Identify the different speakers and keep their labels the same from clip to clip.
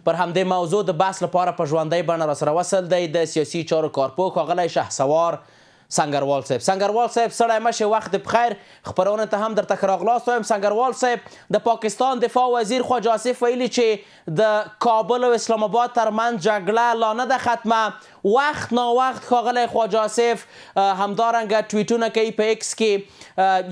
Speaker 1: پر همدې موضوع د بحث لپاره په ژوندۍ بڼه راسره وصل دی د سیاسي چارو کارپوه ښاغلی شهسوار سنګروال صاحب. سنګروال صاحب سړی مشه وخت بخیر، خپرونه ته هم درته ښه راغلاست وایم. سنګروال صاحب د پاکستان دفاع وزیر خواجه آصف ویلي چې د کابل او اسلام آباد ترمنځ جګړه لا نه ده ختمه. وخت ناوخت ښاغلی خواجه آصف همدارنګه ټویټونه کوي په ایکس کې.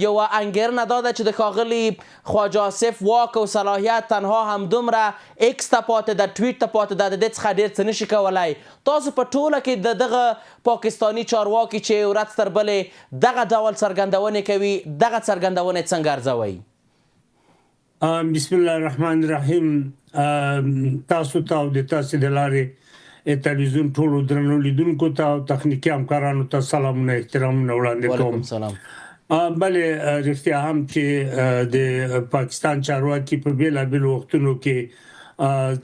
Speaker 1: یوه انګېرنه دا ده چې د ښاغلي خواجه آصف واک او صلاحیت تنها همدومره ایکس ته پاتې ده، ټویټ ته پاتې ده، د دې څخه ډېر څه نشي کولی. تاسو په ټوله کې د دغه پاکستاني چارواکي چې ورځ تر بلې دغه ډول څرګندونې کوي، دغه څرګندونې څنګه ارزوئ؟
Speaker 2: بسم الله الرحمن الرحیم. تاسو ته او د تاسو د لارې تلویزیون ټولو درنو لیدونکو ته او تخنیکي همکارانو ته سلامونه احترامونه وړاندې کوم.
Speaker 1: وعلیکم سلام.
Speaker 2: بلې رښتیا هم چې د پاکستان چارواکي په بیلابیلو وختونو کې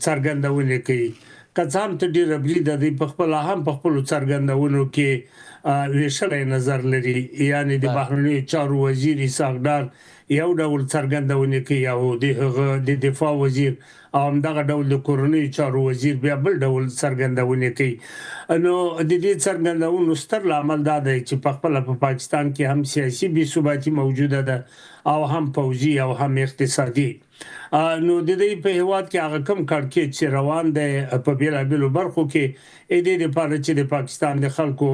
Speaker 2: څرګندونې کوي، که څه هم ته ډېره بریده دی په خپله هم په خپلو څرګندونو کې ویشلی نظر لري، یعنې د بهرنیو چارو وزیر اسحاق ډار یو ډول څرګندونې کوي او د هغه د دفاع وزیر او همدغه ډول د کورنیو چارو وزیر بیا بل ډول څرګندونې کوي. نو د دې څرګندونو ستر لامل دا دی چې پخپله په پاکستان کې هم سیاسي بې ثباتي موجوده ده او هم پوځي او هم اقتصادي. نو د دې په هیواد کې هغه کم کړکېچ چې روان دی په بیلابیلو برخو کې د دې لپاره چې د پاکستان د خلکو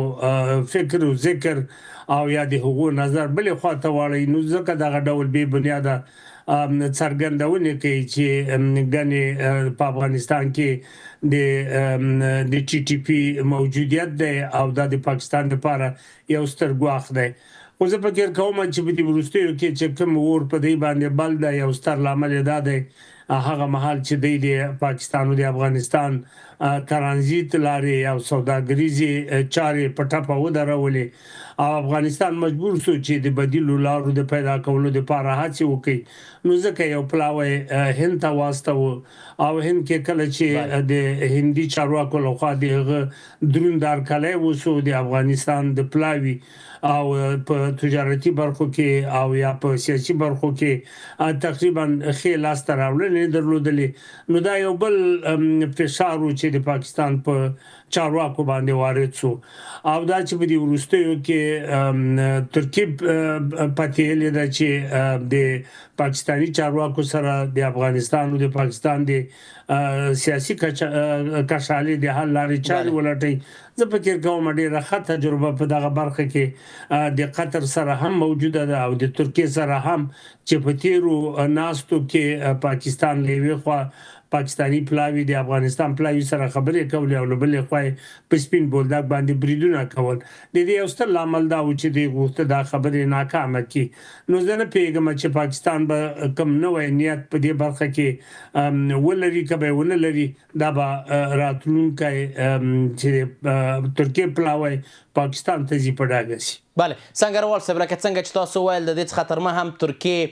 Speaker 2: فکر او ذکر او یا د حقوقو نظر بلې خواته واړوي، نو ځکه دغه ډول بې بنیاده څرګندونې کوي چې ګنې په افغانستان کې د ټي ټي پي موجودیت دی او دا د پاکستان لپاره یو ستر ګواښ دی. خو زه فکر کوم چې په دې وروستیو کې چې کوم اور په دې باندې بل دی، یو ستر لامل یې دا دی هغه مهال چې دی د پاکستان او د افغانستان ترانزیت لارې او سوداګریزې چارې په ټپه ودرولې او افغانستان مجبور شو چې د بدیلو لارو د پیدا کولو لپاره هڅې وکړي. نو ځکه یو پلاوی هند ته واستوه او هند کې کله چې د هندي چارواکو لخوا د هغه دروند هرکلی وشو د افغانستان د پلاوي او په تجارتي برخو کې او یا په سیاسي برخو کې تقریبا ښې لاسته راوړنې درلودلې، نو دا یو بل فشار و چې د پاکستان په چارواکو باندې وارد شو او دا چې په دې وروستیو کې ترکیب پاتې ده چې د پاکستاني چارواکو سره د افغانستان او د پاکستان د سیاسي کشالي د حل لارې چارې ولټوي. زه فکر کوم ډېره ښه تجربه په دغه برخه کې د قطر سره هم موجوده ده او د ترکیې سره هم چې په تیرو ناستو کې پاکستان له یوې خوا پاکستاني پلاوي د افغانستان پلاوي سره خبرې کولې او له بلې خوا په سپین بولدک باندې بریدونه کول. د دې یو ستر لامل دا و چې دوی غوښته دا خبرې ناکامه کړي. نو زه نه پوهېږم چې پاکستان به کوم نوی نیت په دې برخه کې ولري که به یې ونه لري، دا به راتلونکی چې ترکیې پلاوی پاکستان ته ځي په ډاګه شي.
Speaker 1: بله سنګروال صاحب، لکه څنګه چې تاسو ویل د دې څخه تر ما هم ترکیې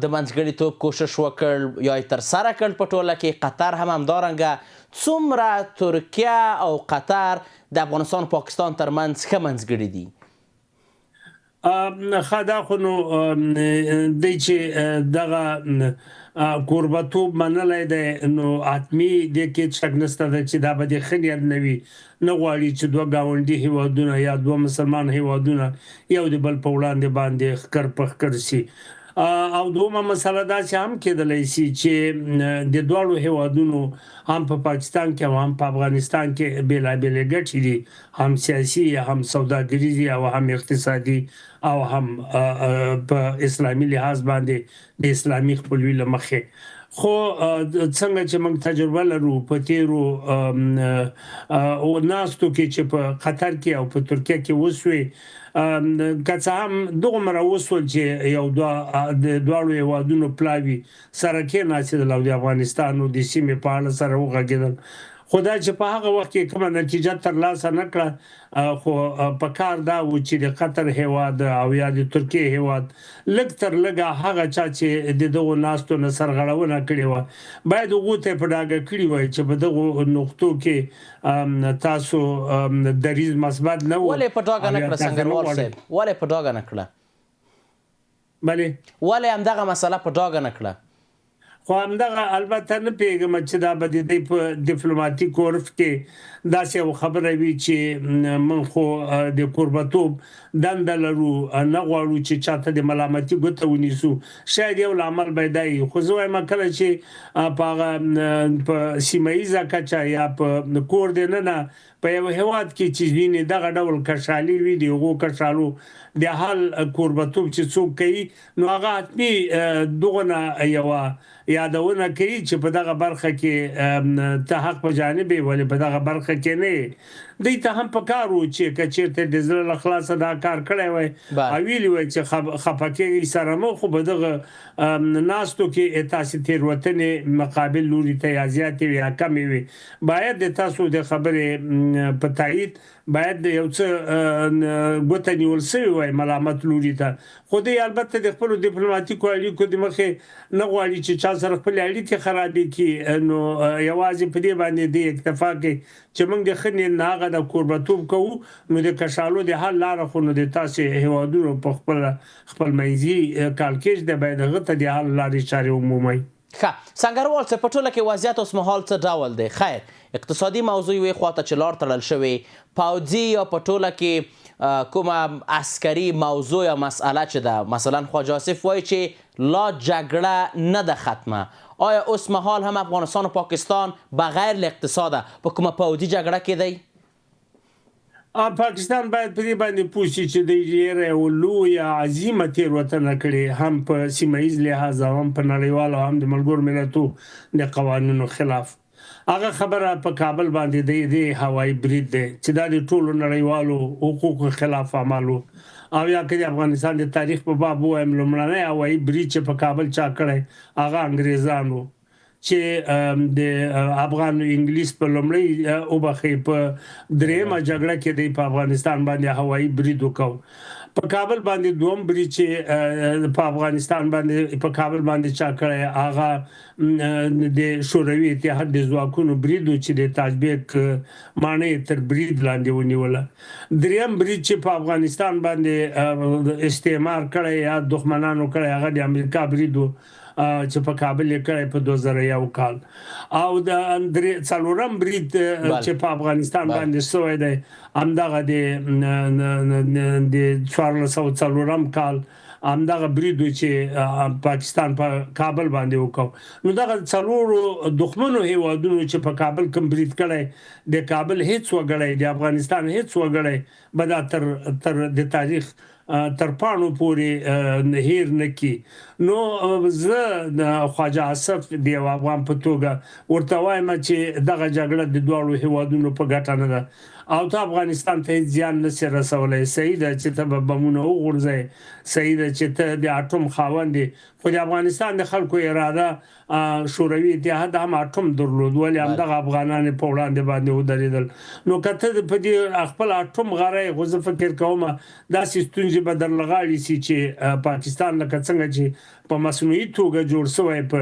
Speaker 1: د منځګړیتوب کوشش وکړ یا یې ترسره کړ په ټوله کې، قطر هم همدارنګه. څومره ترکیه او قطر د افغانستان پاکستان ترمنځ ښه منځګړي دي؟
Speaker 2: ښه دا خو نو دی چې دغه کوربتوب منلی دی، نو حتمي دې کې شک نشته ده چې دا به د ښه نیت نه وي. نه غواړي چې دوه ګاونډي هیوادونه یا دوه مسلمان هیوادونه یو د بل په وړاندې باندې ښکر په ښکر شي. او دومره مسله داسې هم کېدلی شي چې د دواړو هیوادونو هم په پاکستان کې او هم په افغانستان کې بېلابېلې ګټې دي، هم سیاسي هم سوداګریزي او هم اقتصادي او هم په اسلامي لحاظ باندې د اسلامي خپلوي له مخې. خو څنګه چې موږ تجربه لرو په تیرو ناستو کې چې په قطر کې او په ترکیه کې وشوې، که څه هم دومره وشول چې یو د دواړو هیوادونو پلاوي سره کېناستل او د افغانستان او د سیمې په اړه سره وغږېدل. خو دا چې په هغه وخت کې کومه نتیجه ترلاسه نه کړه، خو په کار دا و چې د قطر هیواد او یا د ترکیې هیواد لږ تر لږه هغه چا چې د دغو ناستو نه سرغړونه کړې وه باید هغو ته په ډاګه کړي وای چې په دغو نقطو کې تاسو دریځ مثبت نه و.
Speaker 1: ولې په ډاګه نه کړه سنګروال صاحب؟ ولې په ډاګه نه کړه؟
Speaker 2: بلې
Speaker 1: ولې همدغه مسله په ډاګه نه کړه؟
Speaker 2: خو همدغه البته نه پیږم چې دا به د په ډیپلوماټیک عرف کې داسې یو خبره وي چې من خو د قربتوب دنده لرو نه غواړو چې چاته د ملامتي ګوته ونیسو شاید یو عمل پیدای خو زه وایم کله چې په سیمایي کچا یا په کور دی نه په یو هواد کې چې ویني دغه ډول کشالي وي دی غو کشالو د حال قربتوب چې څوک کوي نو هغه حتمي دغه یو یادونه کوي چې په دغه برخه کې ته حق په جانب ولې په دغه برخه کې نه دی ته هم پکارو چې کچېرته د زړه خلاص دا کار کړی وای ویلی وای چې خپکه سره مو خو په دغه ناستو کې تاسو تیروتنې مقابل لوري ته ازیاتې یا کمې وي باید د تاسو د خبرې په تایید باید یو څه ګوته نیول شوی وای ملامت لوري ته خو دې البته د خپل ډیپلوماټیکو اړیکو د مخه نه غواړي چې چا سره خپل اړیکې خرابې کړي نو یوازې په دې باندې د اکتفا کوي چې موږ د خنې ناغه د قربتوب کوو نو د کشالو د حل لار خو نو د تاسو هوادونو په خپل منځي کالکیش د باید غته د حل لارې چارې عمومي
Speaker 1: سنگروال څه په ټوله کې وضعیت اوس مهال څه ډول دی خیر اقتصادي موضوع وي خواته چې لار تړل شوی پوځي یا په ټوله کې کومه عسکري موضوع یا مسئله چې ده مثلا خواجه آصف وایي چې لا جګړه نه ده ختمه آیا اوس مهال هم افغانستان و پاکستان بغیر له اقتصاده په کومه پوځي جګړه کې دی
Speaker 2: پاکستان باید په دې باندې پوه شي چې د ډېرې لویه عظیمه تېروتنه کړې هم په سیمایي لحاظ هم په نړیوالو هم د ملګرو ملتونو د قوانینو خلاف هغه خبره په کابل باندې د هوایي برید دی چې دا د ټولو نړیوالو حقوقو خلاف عملو او یا کې افغانستان د تاریخ په باب وایم لومړنی هوایي برید چې په کابل چا کړی هغه انګریزانو چې د افغان انګلیس په لومړی او بخې په درېمه جګړه کې د افغانستان باندې هوایي برید وکاو په کابل باندې دوم برید چې په افغانستان باندې په کابل باندې چا کړی هغه د شوروي اتحاد د ځواکونو برید چې د تاجبیک معنی تر برید لاندې ونیوله دریم برید چې په افغانستان باندې استعمار کړی یا دښمنانو کړی هغه د امریکا برید چې په کابل کې په 2001 کال او د څلورم برید چې په افغانستان باندې شوی دی همدغه د 1404 کال همدغه برید چې پاکستان په کابل باندې وکاو نو دغه څلورو دښمنو هیوادونو چې په کابل کې برید کړی د کابل هیڅ وګړی د افغانستان هیڅ وګړی به تر د تاریخ تر پانو پورې هیر نکي نو زه د خواجه آصف دی افغان په توګه ورته وایم چې دغه جګړه د دوه هیوادونو په ګټه نه ده او ته افغانستان ته ځان نشي رسولای صحیح ده چې ته بمونه وغورځي صحیح ده چې ته د اټوم خاوند خو د افغانستان د خلکو اراده شوروي اتحاد هم اټوم درلود ولې هم د افغانانو په وړاندې باندې ودرېدل نو کته په دې خپل اټوم غره غوځ فکر کوم دا ستونزې به درلغاړي سي چې پاکستان لکه څنګه چې په مصنوعي توګه جوړ شوی په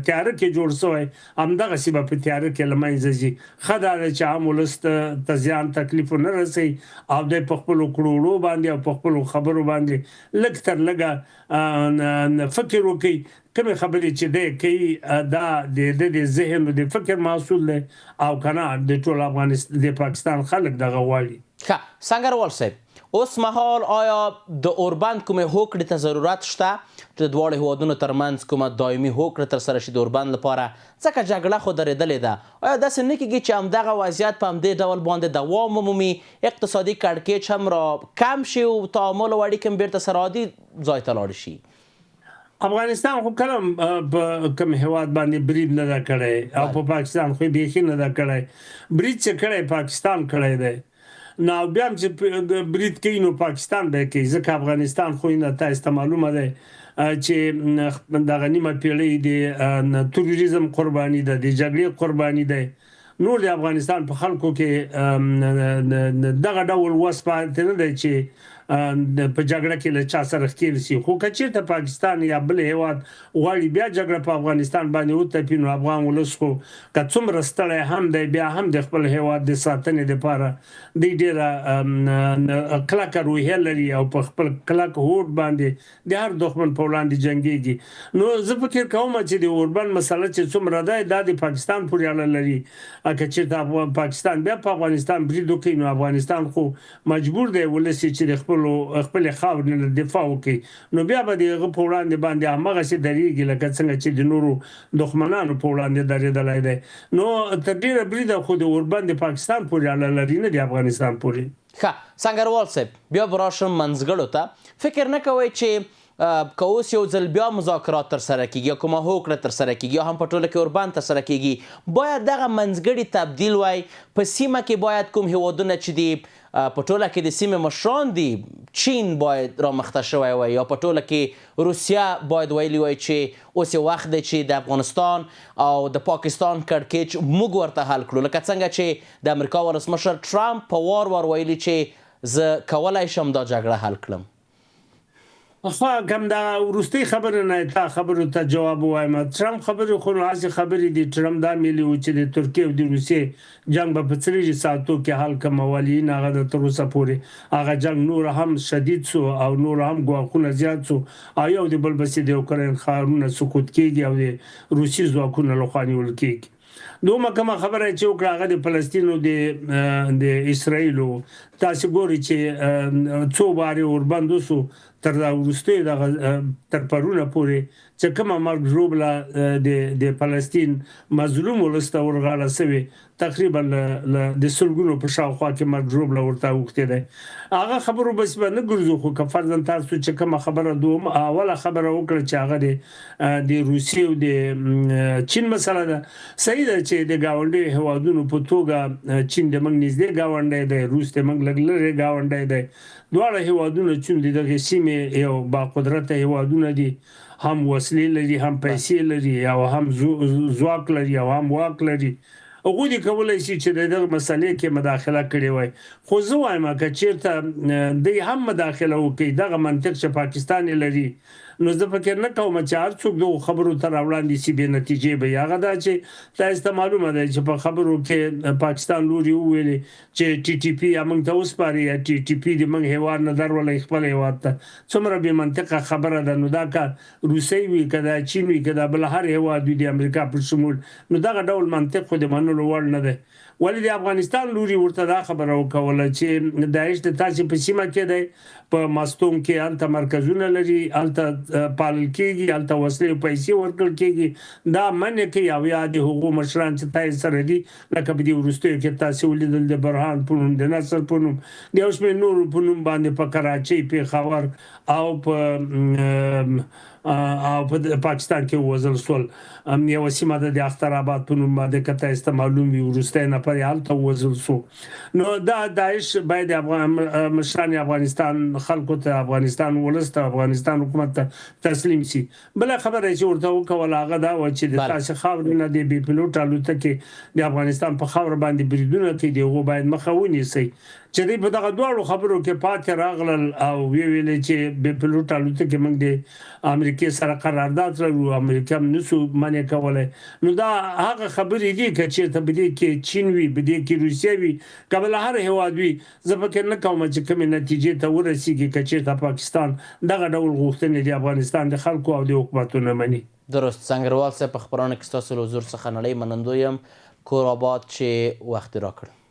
Speaker 2: تیار کې جوړ شوی همدغه سی په تیار کې لمایځي خدای چې عام ولست تزیان تکلیف نه رسي او د خپل کړوړو باندې او په خپل خبرو باندې لږ تر لږه فکر وکي کوم خبرې چې د کوي دا د ذهن د فکر محصول دی او کنه د ټول افغانستان د پاکستان خلک دغه غواړي
Speaker 1: سنگروال صاحب اوس مهال آیا د اوربند کومې هوکړې ته ضرورت شته چې د دواړو هیوادونو ترمنځ کومه دایمي هوکړه ترسره شي د اوربند لپاره ځکه جګړه خو درېدلې ده آیا داسې نه کېږي چې همدغه وضعیت په همدې ډول باندې دوام ومومي اقتصادي کړکېچ هم را کم شي او تعامل او اړیکې هم بیرته سره عادي ځای ته لاړ شي
Speaker 2: افغانستان خو کله په کوم هیواد باندې برید نه دا کړی او په پاکستان خو به نه دا کړی برید چې کړی پاکستان کړی دی نو بیا چې برید کوي نو پاکستان به کوي ځکه افغانستان خو نه تاسو معلومه ده چې دغه نیمه پیړۍ د تروریزم قرباني ده د جګړې قرباني ده نور د افغانستان په خلکو کې دغه ډول وسپات نه دی چې په جګړه کې له چا سره ښکېل شي. خو که چېرته پاکستان یا بل هیواد غواړي بیا جګړه په افغانستان باندې وتپي نو افغان ولس خو که څومره ستړی هم دی بیا هم د خپل هیواد د ساتنې دپاره دوی ډېره کلکه روحیه لري او په خپل کلک هوډ باندې د هر دښمن په وړاندې جنګېږي. نو زه فکر کوم چې د اوربند مسله چې څومره ده دا د پاکستان پورې اړه لري. که چېرته پاکستان بیا په افغانستان برید وکړي نو افغانستان خو مجبور دی ولس چې د خپل خاورې نه دفاع وکړي نو بیا به د هغه په وړاندې باندې هماغسې درېږي لکه څنګه چې د نورو دښمنانو په وړاندې درېدلی دی. نو تر ډېره بریده خو د اوربند د پاکستان پورې اړه لري نه د افغانستان پورې.
Speaker 1: ښه سنګروال صاحب بیا به راشم منځګړو ته. فکر نه کوئ چې که اوس یو ځل بیا مذاکرات ترسره کیږي یا کومه هوکړه ترسره کیږي یا هم په ټوله کې اوربند ترسره کیږي باید دغه منځګړي تبدیل وای په سیمه کې باید کوم هیوادونه چې دي په ټوله کې د سیمې مشران دي چین باید رامخته شوی وای یا په ټوله کې روسیه باید ویلي وای چې اوس یو وخت دی چې د افغانستان او د پاکستان کړکېچ موږ ورته حل کړو لکه څنګه چې د امریکا ولسمشر ټرمپ په وار ویلي چې زه کولی شم دا جګړه حل کړم.
Speaker 2: خو کوم دا وروستۍ خبره نه تا خبرو ته جواب وایم. ټرمپ خبرې خو هسې خبرې دي. ټرمپ دا ویلي و چې د ترکیې او د روسیې جنګ به په 3 ساعتو کې حل کړم ولې هغه د تر اوسه پورې هغه جنګ نور هم شدید سو او نور هم ګواښونه زیات سو او یو د بل پسې د اوکراین ښارونه سقوط کېږي او د روسي ځواکونه لخوا نیول کېږي. دومره کومه خبره چې وکړه هغه د فلسطین او د اسرائیلو. تاسو ګورئ چې څو وارې اوربند وسو تر دا وروستۍ دغه تر پرونه پورې چې کومه مرګ ژوبله د فلسطین مظلوم ولس ته ورغاړه سوې تقریبا د سلګونو په شاوخوا کې مرګ ژوبله ورته اوښتې دی. هغه خبرو بس به نه ګرځو خو که فرضاً تاسو چې کومه خبره دوم اوله خبره وکړه چې هغه د روسیې او د چین مسله ده. صحیح ده چې د ګاونډي هیوادونو په توګه چین د موږ نږدې ګاونډی دی روس د موږ لږ لرې ګاونډی دی. دواړه هیوادونه چې دغه سیمې یو باقدرته هیوادونه دي هم وسلې لري هم پیسې لري او هم ځواک لري او هم واک لري. هغوی دې کولی شي چې د دغه مسلې کې مداخله کړې وای. خو زه وایم که چېرته دوی هم مداخله وکړي دغه منطق چې پاکستان لري نو زه فکر نه کوم چې هر څوک دغو خبرو ته راوړاندې شي بې نتیجې به هغه دا چې تاسو ته معلومه ده چې په خبرو کې پاکستان لوري وویلې چې ټي ټي پي موږ ته وسپاري یا ټي ټي پي د موږ هیواد نه درولئ خپل هیواد ته. څومره بې منطقه خبره ده. نو دا کار روسۍ وي که دا چین وي که دا بل هر هیواد وي د امریکا پر شمول نو دغه ډول منطق خو د منلو وړ نه دی. ولې د افغانستان لوري ورته دا خبره وکوله چې داعش د تاسې په سیمه کې دی په ماستون کې هلته مرکزونه لري هلته پالل کېږي هلته وسلې او پیسې ورکړل کېږي دا منع کوي او یا د هغو مشران چې تاسې سره دي لکه په دې وروستیو کې تاسې ولیدل د برهان په نوم د نصر په نوم د یو شمېر نورو په نوم باندې په کراچۍ پېښور او په پاکستان کې ووژل شول. یوه سیمه ده د اخترآباد په نوم باندې که تاسو ته معلوم وي وروستی نفر یې هلته ووژل شو. نو دا داعش باید مشران افغانستان خلکو ته افغانستان ولس ته افغانستان حکومت ته تسلیم شي. بله خبره چې ورته وکوله هغه دا وه چې د تاسې خاورې نه د بې پیلوټ الوتکې د افغانستان په خاوره باندې بریدونه کوي د هغو باید مخه ونیسئ. چې دوی په دغه دواړو خبرو کې پاتې راغلل او ویلې چې بې پیلوټ الوتکې موږ د امریکې سره قرارداد لرو امریکا هم نشو منع کولی. نو دا هغه خبرې دي که چېرته په دې کې چین وي په دې کې روسیه وي که بل هر هیواد وي زه فکر نه کوم چې کومې نتیجې ته ورسېږي که چېرته پاکستان دغه ډول غوښتنې د افغانستان د خلکو او د حکومتونو مني.
Speaker 1: درست. سنګروال صاحب په خپرونه کې ستاسو له حضور څخه نړۍ منندوی یم. کور آباد چې وخت راکړ.